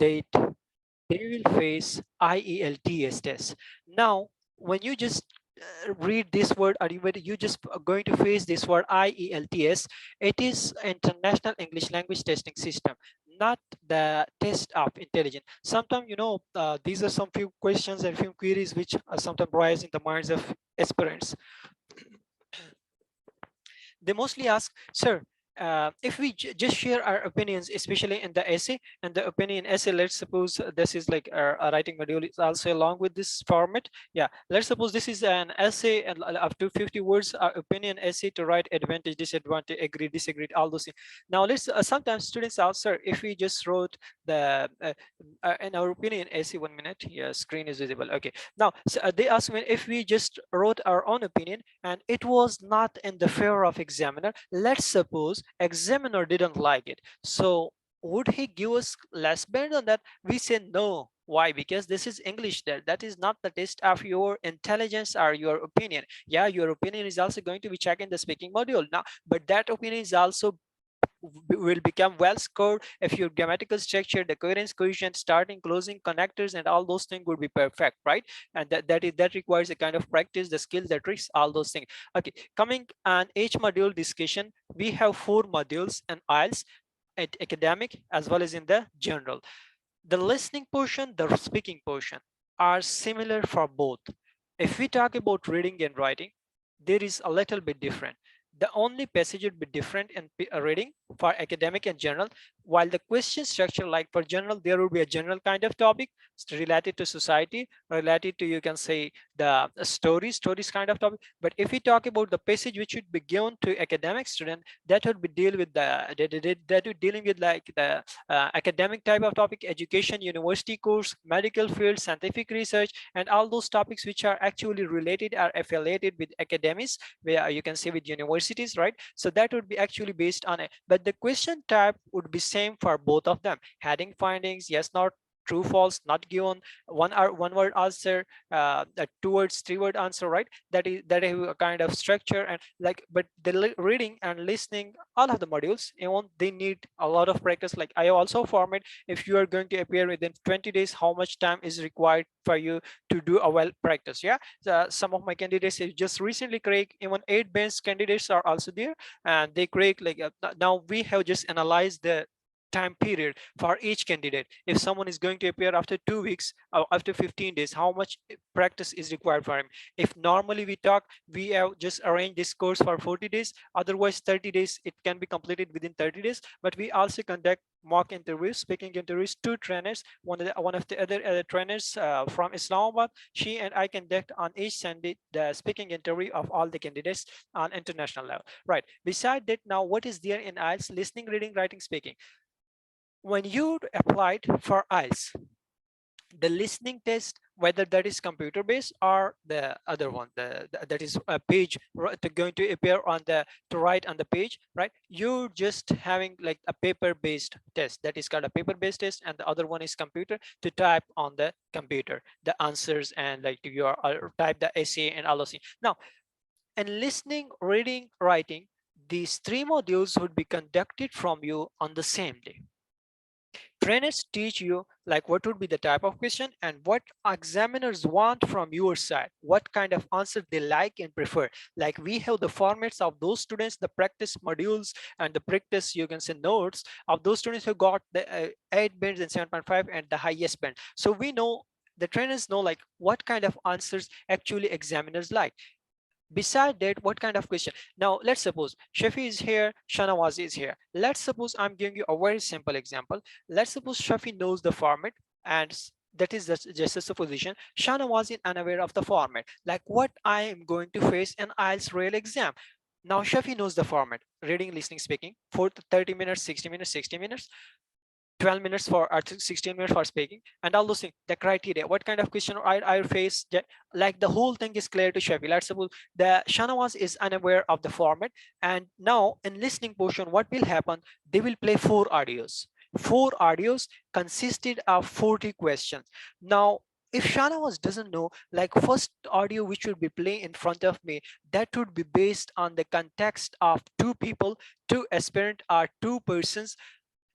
that they will face IELTS test. Now, when you just read this word, or you just going to face this word IELTS, it is International English Language Testing System, not the test of intelligence. Sometimes, these are some few questions and few queries which sometimes rise in the minds of aspirants. They mostly ask, sir, if we just share our opinions, especially in the essay and the opinion essay, let's suppose this is like a writing module is also along with this format. Yeah, let's suppose this is an essay and up to 50 words, opinion essay to write advantage, disadvantage, agree, disagree, all those things. Now let's sometimes students ask, sir, if we just wrote the in our opinion essay, 1 minute, yeah, screen is visible, okay. Now so, they ask me if we just wrote our own opinion and it was not in the favor of examiner. Let's suppose examiner didn't like it, so would he give us less band on that? We say no. Why? Because this is English there. That is not the test of your intelligence or your opinion. Yeah, your opinion is also going to be checked in the speaking module now, but that opinion is also will become well scored if your grammatical structure, the coherence, cohesion, starting, closing, connectors, and all those things would be perfect, right? And that requires a kind of practice, the skills, the tricks, all those things. Okay, coming on each module discussion, we have 4 modules in IELTS, at academic as well as in the general. The listening portion, the speaking portion are similar for both. If we talk about reading and writing, there is a little bit different. The only passage would be different in reading for academic and general, while the question structure, like for general, there will be a general kind of topic related to society, related to, you can say, the stories kind of topic. But if we talk about the passage which would be given to academic student, that would be deal with that would dealing with like the academic type of topic, education, university course, medical field, scientific research, and all those topics which are actually related or affiliated with academies, where you can say with universities, right? So that would be actually based on it, but the question type would be same for both of them. Heading, findings, yes, not, true, false, not given, one word answer, a 2 words, 3 word answer, right? That is a kind of structure. And like, but the reading and listening, all of the modules, they need a lot of practice. Like I also format, if you are going to appear within 20 days, how much time is required for you to do a well practice. Yeah, some of my candidates have just recently cracked, even 8 bench candidates are also there, and they crack like now we have just analyzed the time period for each candidate. If someone is going to appear after 2 weeks or after 15 days, how much practice is required for him? If normally we talk, we have just arranged this course for 40 days, otherwise 30 days, it can be completed within 30 days. But we also conduct mock interviews, speaking interviews, 2 trainers, one of the other trainers from Islamabad, she and I conduct on each Sunday the speaking interview of all the candidates on international level, right? Beside that, now what is there in IELTS? Listening, reading, writing, speaking. When you applied for IELTS, the listening test, whether that is computer based or the other one, that is a page going to appear on the to write on the page, right? You're just having like a paper based test, that is called a paper based test, and the other one is computer, to type on the computer the answers and like to your type the essay and all those things. Now, and listening, reading, writing, these 3 modules would be conducted from you on the same day. Trainers teach you like what would be the type of question and what examiners want from your side, what kind of answer they like and prefer. Like we have the formats of those students, the practice modules and the practice, you can say, notes of those students who got the 8 bands and 7.5 and the highest band. So we know, the trainers know like what kind of answers actually examiners like. Beside that, what kind of question? Now let's suppose Shafi is here, Shanawazi is here. Let's suppose I'm giving you a very simple example. Let's suppose Shafi knows the format, and that is just a supposition. Shanawazi is unaware of the format, like what I am going to face in IELTS real exam. Now Shafi knows the format: reading, listening, speaking, for 30 minutes, 60 minutes, 60 minutes, 12 minutes for 16 minutes for speaking, and all those things, the criteria, what kind of question I face, like the whole thing is clear to Shafi. Let's suppose the Shanawaz is unaware of the format, and now in listening portion, what will happen? They will play 4 audios. 4 audios consisted of 40 questions. Now, if Shanawaz doesn't know, like first audio which will be playing in front of me, that would be based on the context of 2 people, 2 aspirant or 2 persons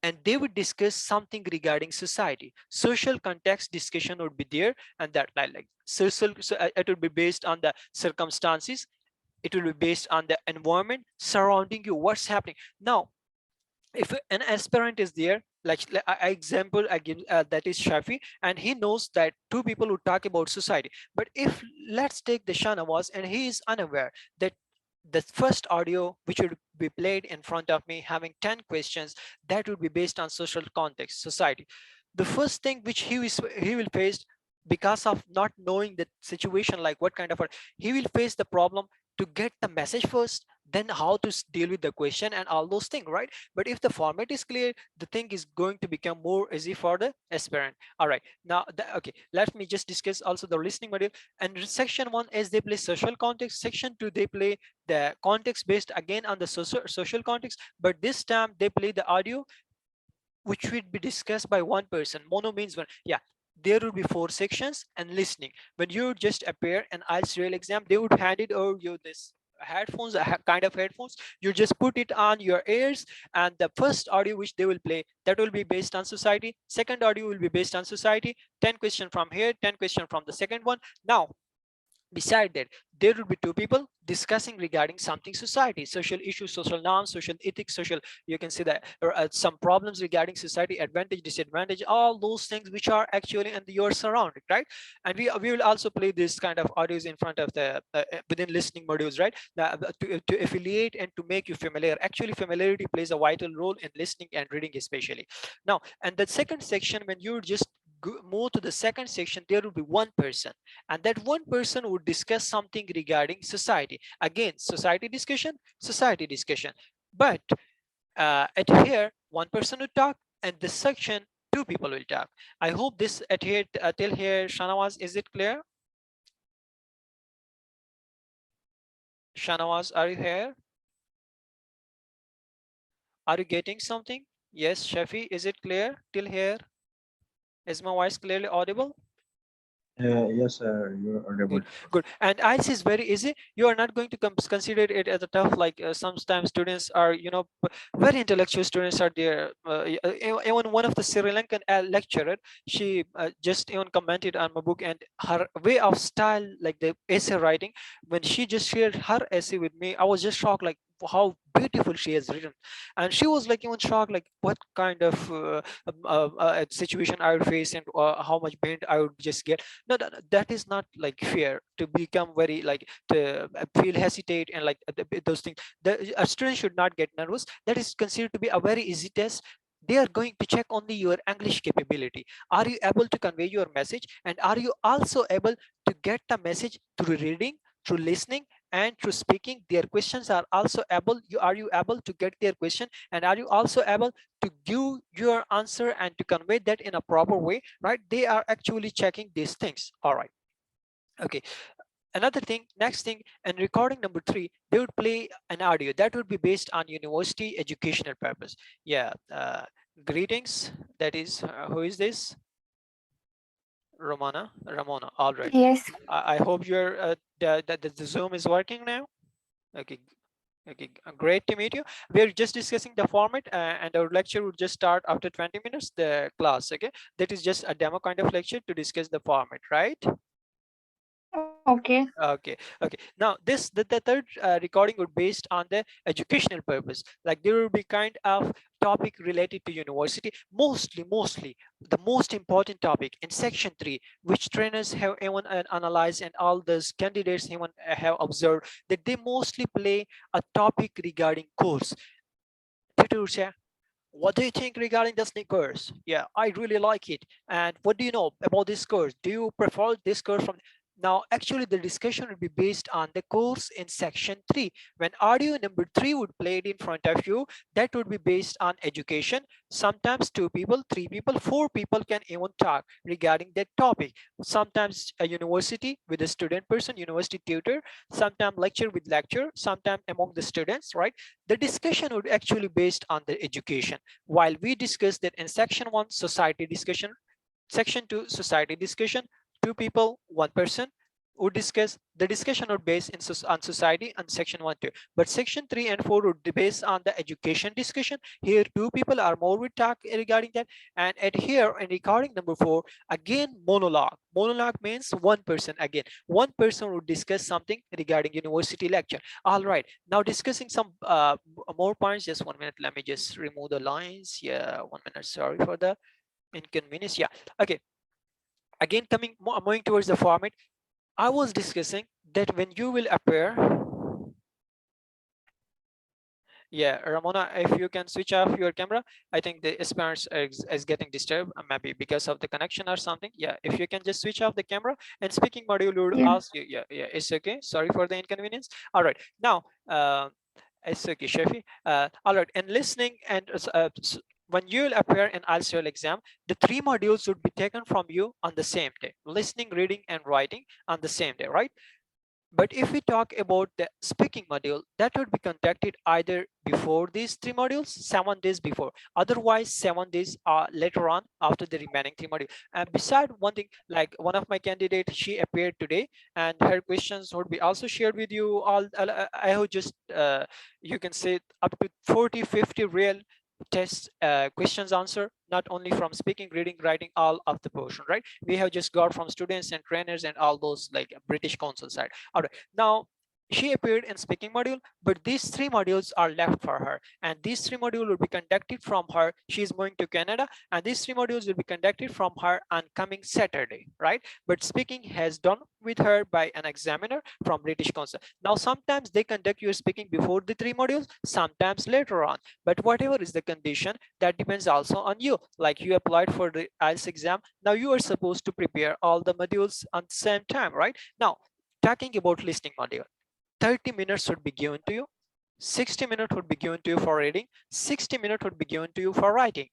and they would discuss something regarding society. Social context discussion would be there, and that like social, so it would be based on the circumstances, it will be based on the environment surrounding you, what's happening. Now if an aspirant is there, like example I give, that is Shafi, and he knows that two people who talk about society. But if let's take the Shanawaz, and he is unaware that the first audio which would be played in front of me having 10 questions, that would be based on social context, society. The first thing which he will face, because of not knowing the situation, like what kind of he will face the problem to get the message first, then how to deal with the question and all those things, right? But if the format is clear, the thing is going to become more easy for the aspirant. All right, now okay, let me just discuss also the listening module. And section 1 is they play social context, section 2 they play the context based again on the social context, but this time they play the audio which will be discussed by one person. Mono means one. Yeah, there will be 4 sections. And listening, when you just appear an IELTS real exam, they would hand it over you this headphones, kind of headphones. You just put it on your ears, and the first audio which they will play, that will be based on society. Second audio will be based on society. 10 question from here, 10 question from the second one. Now beside that, there will be two people discussing regarding something society, social issues, social norms, social ethics, social, you can see that some problems regarding society, advantage, disadvantage, all those things which are actually in your surrounding, right? And we will also play this kind of audios in front of the within listening modules, right? To affiliate and to make you familiar. Actually familiarity plays a vital role in listening and reading especially. Now, and the second section, when you just move to the second section, there will be one person, and that one person would discuss something regarding society. Again, society discussion. But at here, one person will talk, and this section, two people will talk. I hope this at here till here, Shanawaz, is it clear? Shanawaz, are you here? Are you getting something? Yes, Shafi, is it clear till here? Is my voice clearly audible? Yes, sir, you're audible. Good, good. And IELTS is very easy. You are not going to consider it as a tough, like sometimes students are, very intellectual students are there. Even one of the Sri Lankan lecturer, she just even commented on my book, and her way of style, like the essay writing, when she just shared her essay with me, I was just shocked, like how beautiful she has written. And she was like even shocked, like what kind of situation I would face, and how much pain I would just get. No, that is not like fear to become very like to feel hesitate and like those things. A student should not get nervous. That is considered to be a very easy test. They are going to check only your English capability. Are you able to convey your message, and are you also able to get the message through reading, through listening, and through speaking? Their questions are also able, are you able to get their question, and are you also able to give your answer and to convey that in a proper way, right? They are actually checking these things. All right, okay. Another thing, next thing, and recording number 3, they would play an audio that would be based on university educational purpose. Yeah, greetings, that is who is this? Ramona. All right. Yes. I hope your the Zoom is working now. Okay, okay, great to meet you. We're just discussing the format, and our lecture would just start after 20 minutes, the class. Okay, that is just a demo kind of lecture to discuss the format, right? Okay. Okay. Now this the third recording would based on the educational purpose. Like there will be kind of topic related to university, mostly the most important topic in section 3, which trainers have even analyzed, and all those candidates even have observed that they mostly play a topic regarding course. 𝗕𝗔𝗟, what do you think regarding this course? Yeah, I really like it. And what do you know about this course? Do you prefer this course from now? Actually, the discussion will be based on the course in section 3. When audio number 3 would play it in front of you, that would be based on education. Sometimes 2 people, 3 people, 4 people can even talk regarding that topic. Sometimes a university with a student person, university tutor, sometimes lecture with lecture, sometimes among the students, right? The discussion would actually based on the education. While we discussed that in section 1, society discussion, section 2, society discussion, 2 people, 1 person. would discuss the discussion would base on society and section 1 2, but section 3 and 4 would be based on the education discussion. Here two people are more with talk regarding that. And at here in recording number 4, again monologue means one person, again one person would discuss something regarding university lecture. All right, now discussing some more points. Just 1 minute, let me just remove the lines. Yeah, 1 minute, sorry for the inconvenience. Yeah, okay, again moving towards the format. I was discussing that when you will appear, yeah, Ramona, if you can switch off your camera, I think the experience is getting disturbed, maybe because of the connection or something. Yeah, if you can just switch off the camera and speaking module would Yeah. ask you. Yeah, it's okay. Sorry for the inconvenience. All right, now it's okay, Shafi. All right, and listening and when you will appear in IELTS exam, the 3 modules would be taken from you on the same day: listening, reading, and writing on the same day, right? But if we talk about the speaking module, that would be conducted either before these 3 modules, 7 days before, otherwise 7 days later on after the remaining 3 modules. And beside one thing, like one of my candidates, she appeared today, and her questions would be also shared with you all. I have just, you can say up to 40-50 real test questions answer, not only from speaking, reading, writing, all of the portion, right? We have just got from students and trainers and all those, like British Council side. All right, now she appeared in speaking module, but these 3 modules are left for her, and these 3 modules will be conducted from her. She is moving to Canada, and these 3 modules will be conducted from her on coming Saturday, right? But speaking has done with her by an examiner from British Council. Now sometimes they conduct your speaking before the 3 modules, sometimes later on, but whatever is the condition, that depends also on you. Like you applied for the IELTS exam, now you are supposed to prepare all the modules at the same time, right? Now talking about listening module, 30 minutes would be given to you, 60 minutes would be given to you for reading, 60 minutes would be given to you for writing.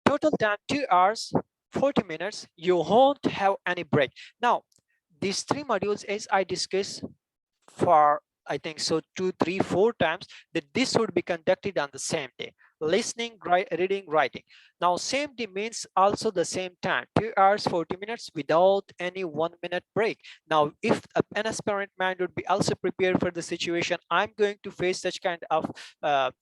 Total time 2 hours 40 minutes. You won't have any break. Now these 3 modules, as I discussed for I think so 2 3 4 times, that this would be conducted on the same day: listening, reading, writing. Now same day means also the same time, 2 hours 40 minutes without any 1 minute break. Now if an aspirant mind would be also prepared for the situation, I'm going to face such kind of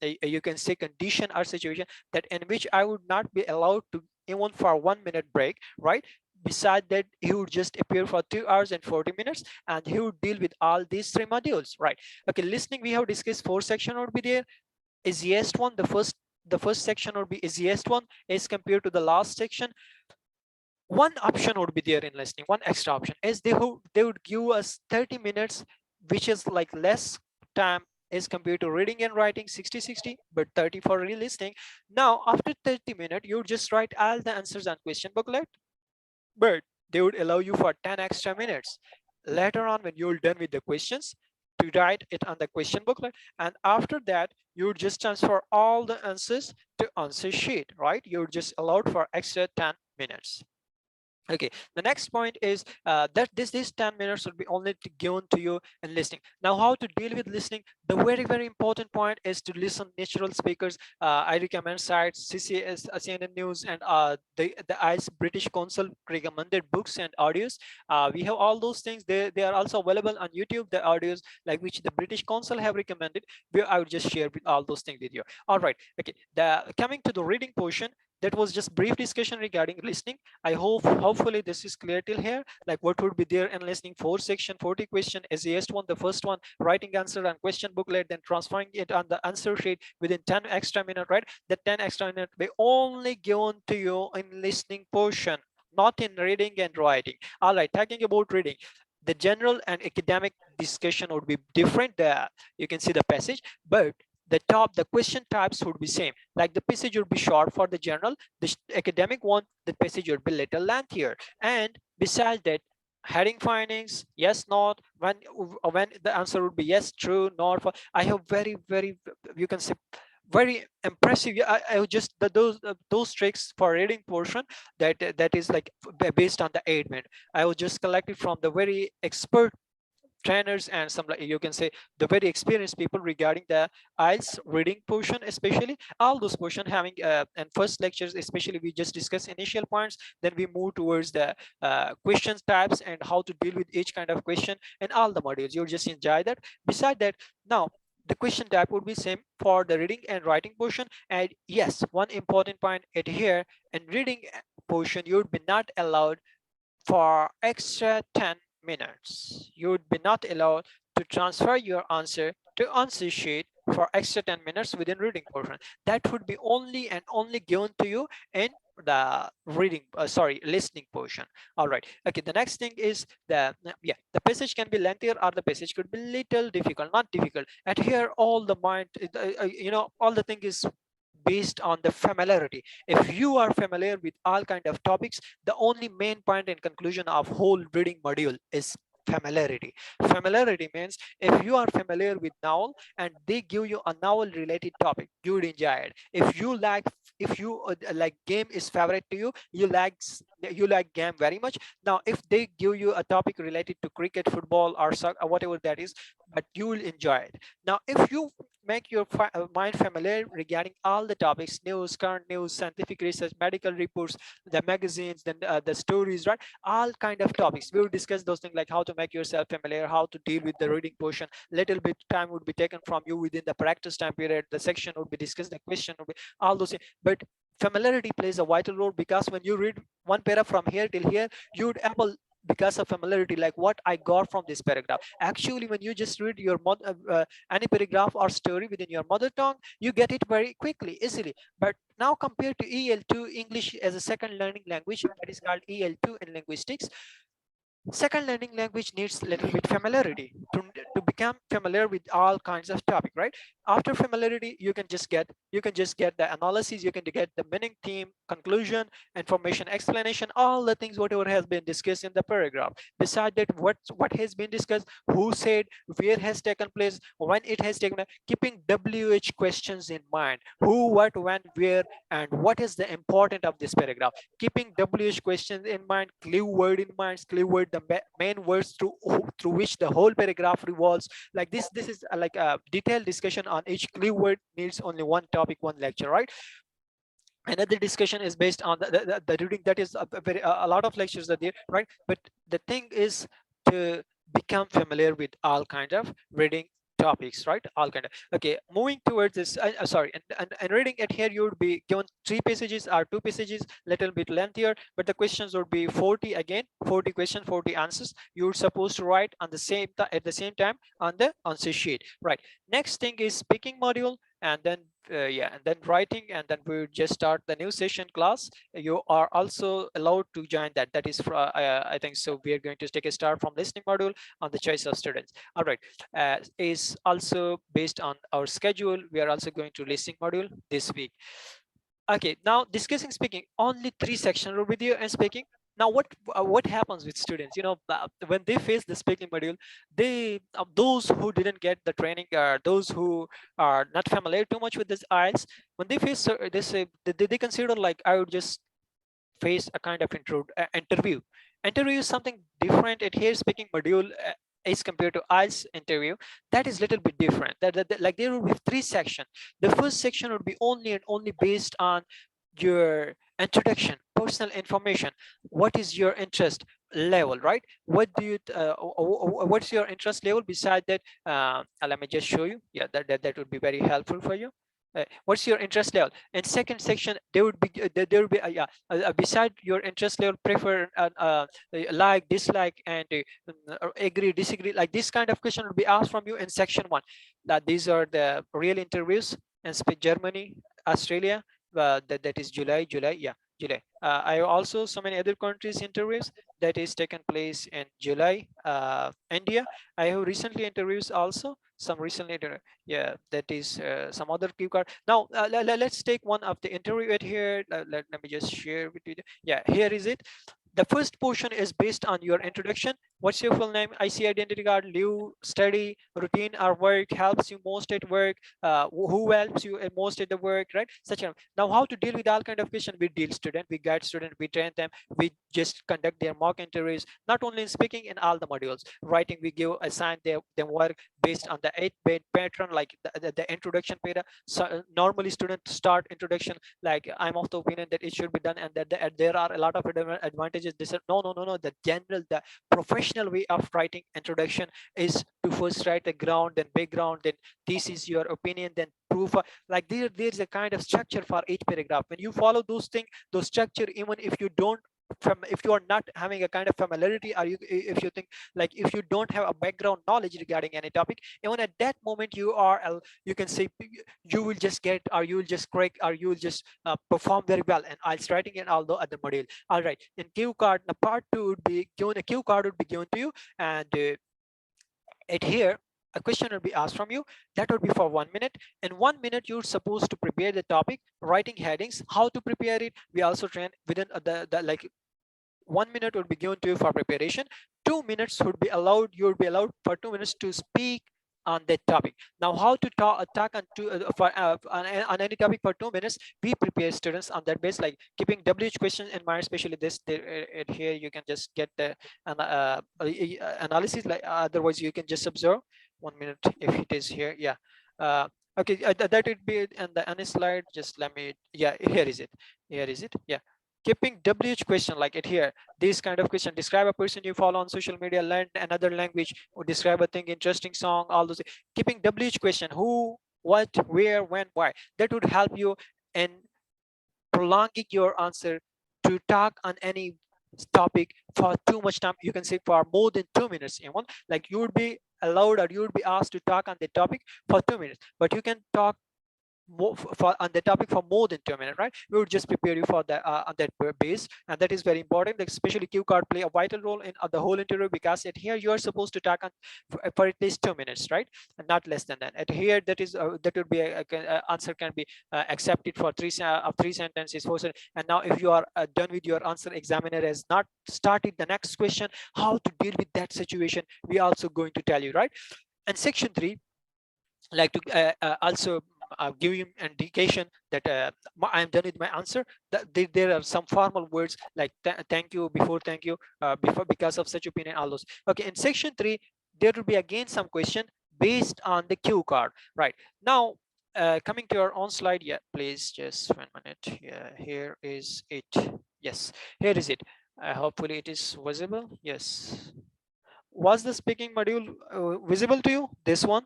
you can say condition or situation, that in which I would not be allowed to even for 1 minute break, right? Beside that, he would just appear for 2 hours and 40 minutes, and he would deal with all these 3 modules, right? Okay, listening, we have discussed 4 section would be there. Easiest one, the first section would be easiest one as compared to the last section. One option would be there in listening, one extra option, as they would give us 30 minutes, which is like less time as compared to reading and writing, 60-60, but 30 for re-listening. Now after 30 minutes, you just write all the answers on question booklet, but they would allow you for 10 extra minutes later on when you're done with the questions to write it on the question booklet. And after that, you would just transfer all the answers to answer sheet, right? You're just allowed for extra 10 minutes. Okay, the next point is that this 10 minutes will be only given to you in listening. Now how to deal with listening? The very important point is to listen natural speakers. I recommend sites CCS, CNN News, and the ICE British Council recommended books and audios. We have all those things. They are also available on YouTube, the audios like which the British Council have recommended. I would just share with all those things with you. All right, okay, coming to the reading portion, that was just brief discussion regarding listening. I hope hopefully this is clear till here, like what would be there in listening: 4 section, 40 question, easiest one, the first one, writing answer and question booklet, then transferring it on the answer sheet within 10 extra minutes, right? The 10 extra minutes be only given to you in listening portion, not in reading and writing. All right, talking about reading, the general and academic discussion would be different. You can see the passage, but the question types would be same. Like the passage would be short for the general, the academic one, the passage would be little lengthier. And besides that, heading findings, yes, not, when the answer would be yes, true, not. I have very, you can say, very impressive. Yeah, I just those tricks for reading portion, that is like based on the 8 minute. I will just collect it from the very expert trainers and some, like you can say, the very experienced people regarding the IELTS reading portion, especially all those portion having and first lectures especially, we just discuss initial points, then we move towards the questions types and how to deal with each kind of question and all the modules. You'll just enjoy that. Beside that, now the question type would be same for the reading and writing portion. And yes, one important point at here, in reading portion, you would be not allowed for extra 10 minutes. You would be not allowed to transfer your answer to answer sheet for extra 10 minutes within reading portion. That would be only and only given to you in the reading listening portion. All right, okay, the next thing is the passage can be lengthier or the passage could be little difficult, not difficult. At here all the mind all the thing is based on the familiarity. If you are familiar with all kind of topics, the only main point and conclusion of whole reading module is familiarity. Familiarity means if you are familiar with novel and they give you a novel related topic, you would enjoy it. If you like game is favorite to you, you like game very much. Now if they give you a topic related to cricket, football, or soccer, whatever that is, but you will enjoy it. Now if you make your mind familiar regarding all the topics, news, current news, scientific research, medical reports, the magazines, then the stories, right? All kind of topics. We will discuss those things, like how to make yourself familiar, how to deal with the reading portion. Little bit time would be taken from you within the practice time period. The section would be discussed, the question would be all those things. But familiarity plays a vital role, because when you read one paragraph from here till here, you would able, because of familiarity, like what I got from this paragraph. Actually, when you just read your any paragraph or story within your mother tongue, you get it very quickly, easily. But now compared to EL2, English as a second learning language, that is called EL2 in linguistics, second learning language needs a little bit familiarity to become familiar with all kinds of topic, right? After familiarity, you can just get the analysis, you can get the meaning, theme, conclusion, information, explanation, all the things whatever has been discussed in the paragraph. Beside that, what has been discussed, who said, where has taken place, when it has taken place, keeping WH questions in mind, who, what, when, where, and what is the important of this paragraph. Keeping WH questions in mind, clue word in mind, clue word, the main words through which the whole paragraph revolves. Like this is like a detailed discussion on each clue word, needs only one topic, one lecture, right? Another discussion is based on the reading, that is a lot of lectures are there, right? But the thing is to become familiar with all kind of reading topics, right? All kind of, okay, moving towards this sorry, and reading it here, you would be given 3 passages or 2 passages, little bit lengthier, but the questions would be 40, again 40 questions, 40 answers you're supposed to write on the same at the same time on the answer sheet, right? Next thing is speaking module, and then and then writing, and then we just start the new session class. You are also allowed to join that. That is for I think so we are going to take a start from listening module on the choice of students. All right, is also based on our schedule. We are also going to listening module this week. Okay, now discussing speaking, only 3 sections are with you and speaking. Now what happens with students, when they face the speaking module, they those who didn't get the training, those who are not familiar too much with this IELTS, when they face they say they consider like, I would just face a kind of interview. Interview is something different at here. Speaking module is compared to IELTS interview, that is little bit different. Like there will be 3 sections. The first section would be only and only based on your introduction, personal information. What is your interest level, right? What's your interest level? Beside that, let me just show you. Yeah, that would be very helpful for you. What's your interest level? In second section, there would be beside your interest level, prefer, like, dislike, and agree, disagree, like this kind of question will be asked from you in section 1. That these are the real interviews in Germany, Australia, that is July, yeah, July. I also so many other countries interviews that is taken place in July. India, I have recently interviews also, some recently, yeah, that is some other cue card. Now let's take one of the interview at here. Let me just share with you. Yeah, here is it. The first portion is based on your introduction, What's your full name? IC identity card, live, study, routine or work, helps you most at work, who helps you most at the work, right? Such a, now how to deal with all kind of question? We deal student, we guide student, we train them, we just conduct their mock interviews, not only in speaking, in all the modules. Writing, we give assign them work based on the 8-bit pattern, like the introduction pattern. So normally students start introduction like, I'm of the opinion that it should be done, and that there are a lot of advantages. They said no, no, no, no, the general, the professional way of writing introduction is to first write the ground, then background, then this is your opinion, then proof. Like there's a kind of structure for each paragraph. When you follow those things, those structure, even if you don't, from, if you are not having a kind of familiarity, or you, if you think, like if you don't have a background knowledge regarding any topic, even at that moment you are, you can say, you will just get, or you will just crack, or you will just perform very well in IELTS writing and all the other module. All right, in cue card, the part 2 would be given, a cue card would be given to you, and at here a question will be asked from you. That would be for 1 minute. In 1 minute you're supposed to prepare the topic, writing headings, how to prepare it. We also train within the like 1 minute would be given to you for preparation. 2 minutes would be allowed, you would be allowed for 2 minutes to speak on that topic. Now how to talk on, on any topic for 2 minutes? We prepare students on that base, like keeping WH questions in mind, especially this here you can just get the analysis, like otherwise you can just observe. 1 minute if it is here, yeah. Okay, that would be in the any slide. Just let me, yeah, here is it, here is it, yeah. Keeping WH question, like it here, this kind of question: describe a person you follow on social media, learn another language, or describe a thing, interesting song, all those. Keeping WH question: who, what, where, when, why. That would help you in prolonging your answer to talk on any topic for too much time. You can say for more than 2 minutes even, like you would be allowed, or you would be asked to talk on the topic for 2 minutes, but you can talk more for on the topic for more than 2 minutes, right? We would just prepare you for that on that base, and that is very important. Like especially cue card play a vital role in the whole interview, because at here you are supposed to talk on for at least 2 minutes, right? And not less than that. At here, that is that would be answer can be accepted for three sentences, and now if you are done with your answer, examiner has not started the next question, how to deal with that situation, we also going to tell you, right? And section 3, like to also give you an indication that I'm done with my answer. That there are some formal words like thank you, before thank you, before, because of such opinion, all those. Okay, in section 3 there will be again some question based on the cue card, right? Now coming to our own slide, yeah, please just 1 minute. Yeah, here is it. Yes, here is it. Hopefully it is visible. Yes. Was the speaking module visible to you, this one,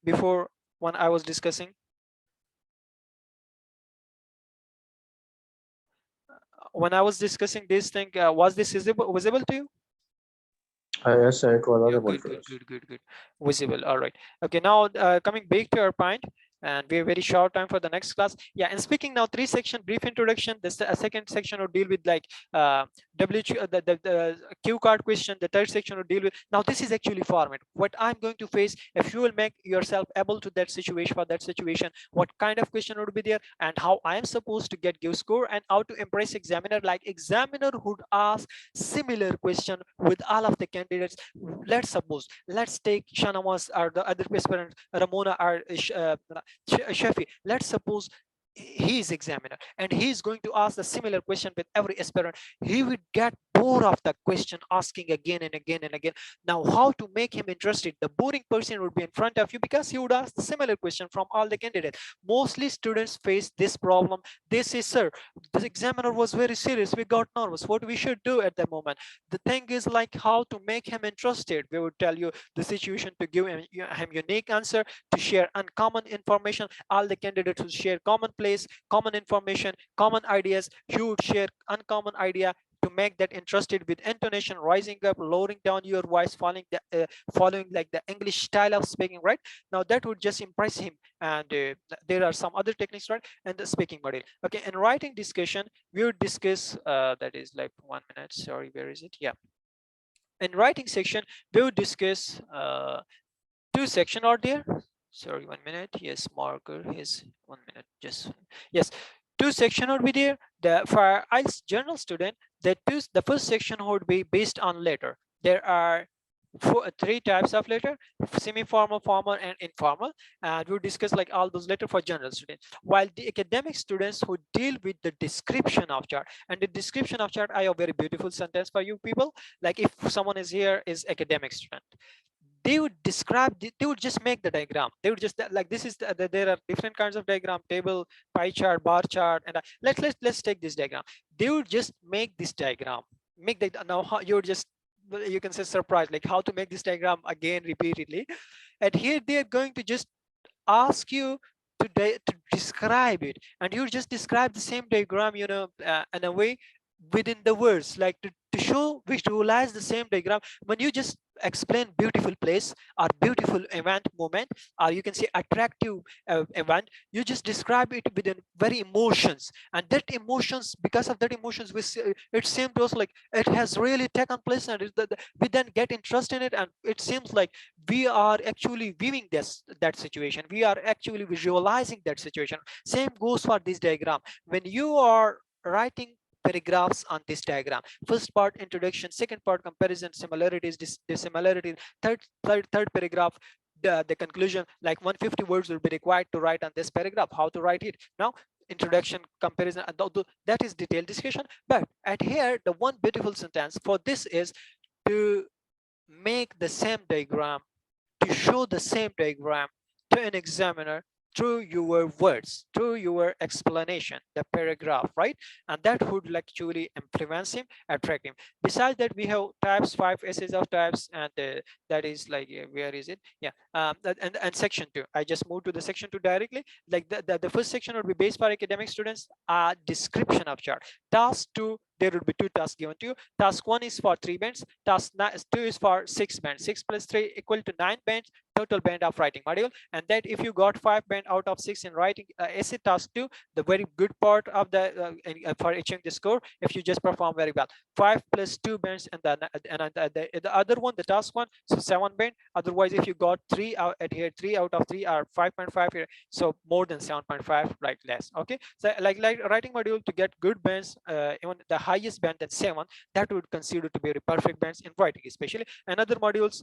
before when I was discussing? When I was discussing this thing, was this visible to you? Yes, sir, it was Yeah, audible good, to good, us. good, good, good. Visible. All right. Okay, now coming back to our point, and we have very short time for the next class. Yeah, and speaking now, 3 section brief introduction. This second section will deal with like the cue card question. The third section will deal with, now this is actually format. What I'm going to face, if you will make yourself able to that situation, for that situation, what kind of question would be there, and how I am supposed to give score, and how to impress examiner. Like examiner would ask similar question with all of the candidates. Let's suppose, let's take Shanamas or the other aspirant, Ramona or Shafi. Let's suppose he is examiner and he is going to ask the similar question with every aspirant. He would get bored of the question, asking again and again and again. Now how to make him interested? The boring person would be in front of you, because he would ask the similar question from all the candidates. Mostly students face this problem. They say, sir, this examiner was very serious, we got nervous, what we should do at the moment? The thing is, like, how to make him interested. We would tell you the situation to give him unique answer, to share uncommon information. All the candidates will share common place, common information, common ideas. You would share uncommon idea to make that interested, with intonation, rising up, lowering down your voice, following like the English style of speaking, right? Now that would just impress him. And there are some other techniques, right? And the speaking model. Okay, in writing discussion, we would discuss that is like 1 minute, sorry, where is it? Yeah, in writing section we would discuss 2 section are there. Sorry, 1 minute. Yes, marker is 1 minute. Just yes, 2 section would be there. The for IELTS general student, the first section would be based on letter. There are three types of letter: semi-formal, formal, and informal. And we'll discuss like all those letters for general students, while the academic students who deal with the description of chart. And the description of chart, I have a very beautiful sentence for you people. Like if someone is here is academic student, they would describe they would just make the diagram. They would just like this is there are different kinds of diagram: table, pie chart, bar chart, and let's take this diagram. They would just make this diagram, make the now how you're just, you can say, surprised like how to make this diagram again repeatedly. And here they are going to just ask you to describe it, and you just describe the same diagram, in a way within the words, like to show, visualize the same diagram. When you just explain beautiful place or beautiful event moment, or you can say attractive event, you just describe it within very emotions, and that emotions, because of that emotions, it seems to us like it has really taken place, and we then get interest in it, and it seems like we are actually viewing that situation, we are actually visualizing that situation. Same goes for this diagram. When you are writing paragraphs on this diagram, first part introduction, second part comparison, similarities, dissimilarities, third paragraph, the conclusion, like 150 words will be required to write on this paragraph. How to write it now? Introduction, comparison, and that is detailed discussion. But at here, the one beautiful sentence for this is to make the same diagram, to show the same diagram to an examiner through your words, through your explanation, the paragraph, right? And that would actually influence him, attract him. Besides that, we have types, 5 essays of types, and that is like, where is it? Yeah, and section 2. I just moved to the section 2 directly. Like the first section would be based for academic students, description of chart. Task 2, there would be 2 tasks given to you. Task 1 is for 3 bands, task 2 is for 6 bands. 6 plus 3 equal to 9 bands, total band of writing module. And that if you got 5 band out of 6 in writing essay task 2, the very good part of the for achieving the score, if you just perform very well, 5 plus 2 bands, and then the other one, the task 1, so 7 band. Otherwise, if you got 3 out at here, 3 out of 3 are 5.5 here, so more than 7.5, right? Less. Okay, so like writing module, to get good bands, even the highest band, that 7, that would consider to be perfect bands in writing especially. And other modules,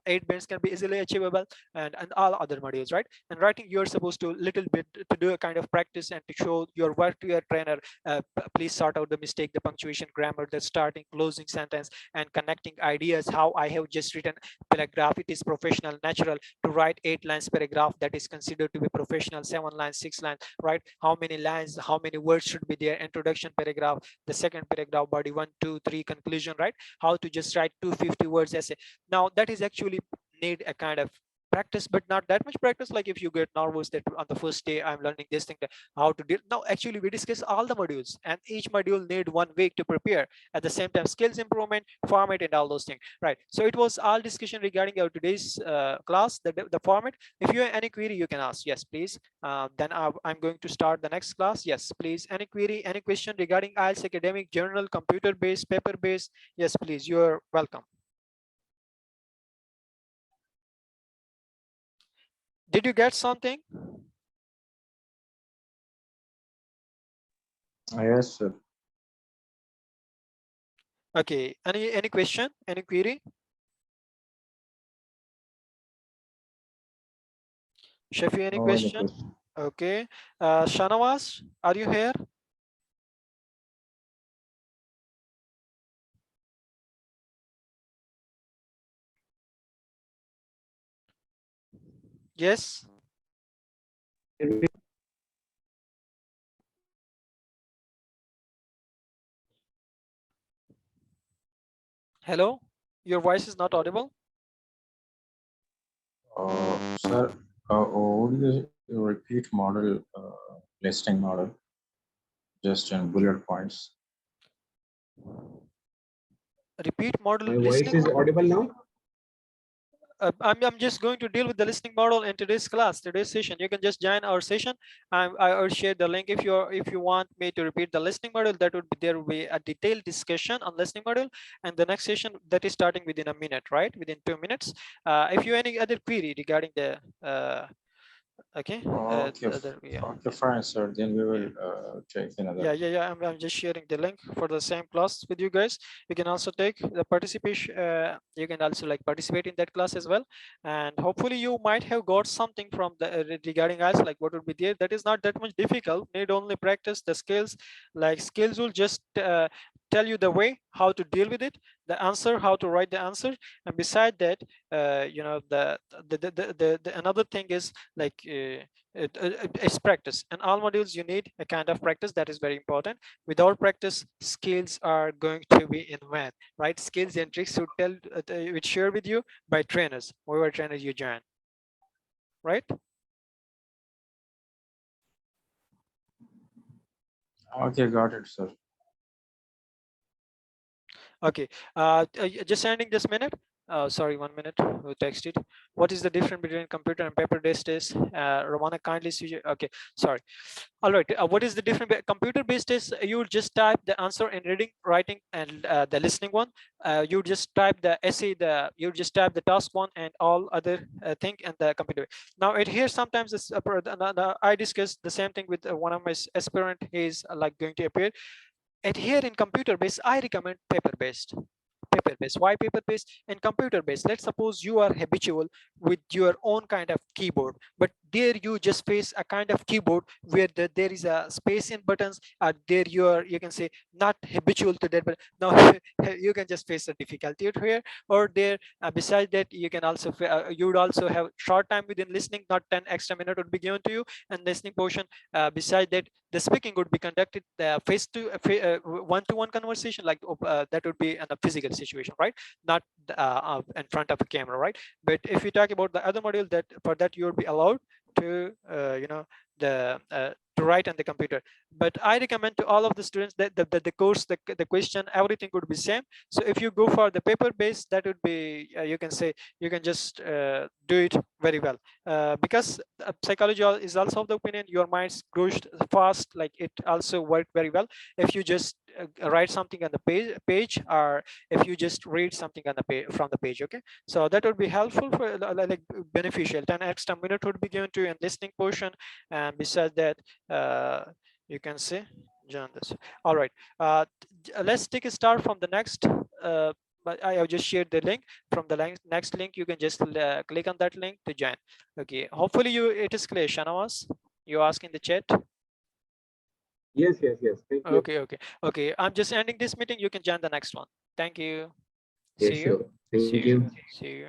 8 bands can be easily achievable, and all other modules, right? And writing, you're supposed to little bit to do a kind of practice and to show your work to your trainer. Please sort out the mistake, the punctuation, grammar, the starting, closing sentence, and connecting ideas. How I have just written paragraph, it is professional, natural to write 8 lines paragraph, that is considered to be professional. 7 lines, 6 lines, right? How many lines, how many words should be there? Introduction paragraph, the second paragraph, body 1, 2, 3, conclusion, right? How to just write 250 words essay. Now that is actually need a kind of practice, but not that much practice. Like if you get nervous that on the first day I'm learning this thing, how to deal. Now actually we discuss all the modules, and each module need 1 week to prepare. At the same time, skills improvement, format, and all those things, right? So it was all discussion regarding our today's class, the format. If you have any query, you can ask. Yes, please. Then I'm going to start the next class. Yes, please. Any query, any question regarding IELTS academic, journal, computer based, paper based? Yes, please. You're welcome. Did you get something? Yes, sir. Okay, any question, any query? Shafi, any No any question? question. Okay, Shanawaz, are you here? Yes. Hello, your voice is not audible. Sir, would you repeat model listing model just in bullet points? Repeat model My voice listening. is audible now? I'm just going to deal with the listening model in today's class, today's session. You can just join our session. I will share the link. If you want me to repeat the listening model, that would be, there will be a detailed discussion on listening model, and the next session that is starting within a minute, right? Within 2 minutes. If you have any other query regarding the Okay. Okay, Yeah. okay, fine, sir. Then we will check another. Yeah. I'm just sharing the link for the same class with you guys. You can also take the participation. You can also like participate in that class as well. And hopefully you might have got something from the regarding us, like what would be there. That is not that much difficult. Need only practice the skills. Like skills will just tell you the way how to deal with it, the answer, how to write the answer. And beside that, you know, the another thing is like it's practice. And all modules you need a kind of practice, that is very important. Without practice, skills are going to be in vain, right? Skills and tricks would tell would share with you by trainers, whoever trainers you join, right? Okay, got it, sir. Okay, just ending this minute. Sorry, 1 minute. Who texted? What is the difference between computer and paper-based test? Romana, kindly see. Okay, sorry. All right. What is the difference? Computer-based test, you just type the answer in reading, writing, and the listening one. You just type the essay, you just type the task one and all other thing and the computer. Now it here sometimes it's, I discussed the same thing with one of my aspirant. He's like going to appear. And here in computer based, I recommend paper based. Paper based. Why paper based and computer based? Let's suppose you are habitual with your own kind of keyboard, but there you just face a kind of keyboard where there is a space in buttons. There you can say not habitual to that, but now you can just face a difficulty here or there. Besides that, you can also you would also have short time within listening, not 10 extra minute would be given to you and listening portion. Beside that, the speaking would be conducted face to one-to-one conversation, like that would be in a physical situation, right? Not in front of a camera, right? But if you talk about the other module, that for that you would be allowed to you know, to write on the computer. But I recommend to all of the students that the course, the question, everything would be same. So if you go for the paper based, that would be you can say you can just do it very well, because psychology is also of the opinion your mind grows fast, like it also worked very well if you just write something on the page, or if you just read something on the page from the page. Okay, so that would be helpful for like beneficial. 10 extra minute would be given to you in listening portion, and besides that, uh, you can say join this. All right, let's take a start from the next. But I have just shared the link. From the next link, you can just click on that link to join. Okay, hopefully it is clear. Shanawaz, you ask in the chat. Yes. Thank you. Okay, I'm just ending this meeting. You can join the next one. Thank you. Yes, See you. sure. Thank you. See you.